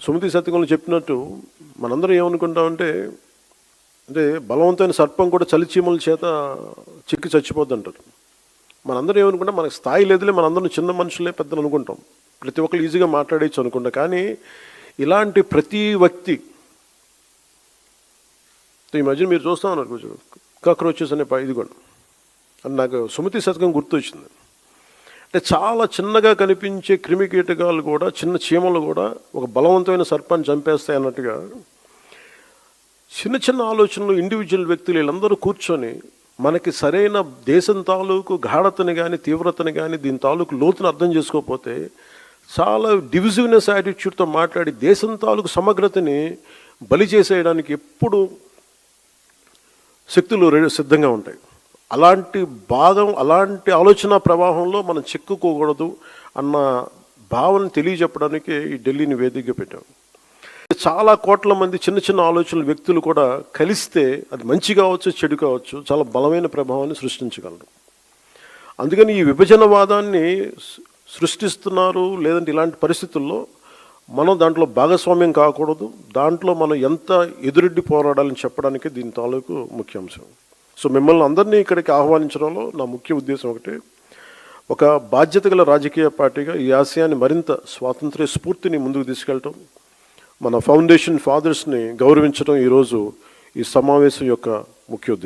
సుమతి శతకంలో చెప్పినట్టు మనందరం ఏమనుకుంటామంటే అంటే బలవంతమైన సర్పం కూడా చలిచీమల చేత చిక్కి చచ్చిపోద్ది అంటారు. మనందరం ఏమనుకుంటాం, మనకు స్థాయి లేదులే, మనందరం చిన్న మనుషులే పెద్దలు అనుకుంటాం, ప్రతి ఒక్కరు ఈజీగా మాట్లాడేయచ్చు అనుకుంటాం. కానీ ఇలాంటి ప్రతి వ్యక్తి ఈ మధ్య మీరు చూస్తా ఉన్నారు కొంచెం కాక్రోచెస్ అనే ఇది కూడా అని నాకు సుమతి శతకం గుర్తొచ్చింది. అంటే చాలా చిన్నగా కనిపించే క్రిమి కీటకాలు కూడా, చిన్న చీమలు కూడా ఒక బలవంతమైన సర్పాన్ని చంపేస్తాయి అన్నట్టుగా చిన్న చిన్న ఆలోచనలు ఇండివిజువల్ వ్యక్తులు వీళ్ళందరూ కూర్చొని మనకి సరైన దేశం తాలూకు గాఢతని కానీ తీవ్రతని కానీ దీని తాలూకు లోతుని అర్థం చేసుకోకపోతే చాలా డివిజివ్నెస్ యాటిట్యూడ్తో మాట్లాడి దేశం తాలూకు సమగ్రతని బలి చేసేయడానికి ఎప్పుడు శక్తులు సిద్ధంగా ఉంటాయి. అలాంటి అలాంటి ఆలోచన ప్రవాహంలో మనం చిక్కుకోకూడదు అన్న భావన తెలియజెప్పడానికి ఈ ఢిల్లీని వేదికగా పెట్టాం. చాలా కోట్ల మంది చిన్న చిన్న ఆలోచనల వ్యక్తులు కూడా కలిస్తే అది మంచి కావచ్చు, చెడు కావచ్చు, చాలా బలమైన ప్రభావాన్ని సృష్టించగలరు. అందుకని ఈ విభజనవాదాన్ని సృష్టిస్తున్నారు. లేదంటే ఇలాంటి పరిస్థితుల్లో మనం దాంట్లో భాగస్వామ్యం కాకూడదు, దాంట్లో మనం ఎంత ఎదురెడ్డి పోరాడాలని చెప్పడానికి దీని తాలూకు ముఖ్యాంశం. సో మిమ్మల్ని అందరినీ ఇక్కడికి ఆహ్వానించడంలో నా ముఖ్య ఉద్దేశం ఒకటి, ఒక బాధ్యత గల రాజకీయ పార్టీగా ఈ ఆశయాన్ని మరింత స్వాతంత్ర్య స్ఫూర్తిని ముందుకు తీసుకెళ్ళటం, మన ఫౌండేషన్ ఫాదర్స్ని గౌరవించడం ఈరోజు ఈ సమావేశం యొక్క ముఖ్య ఉద్దేశం.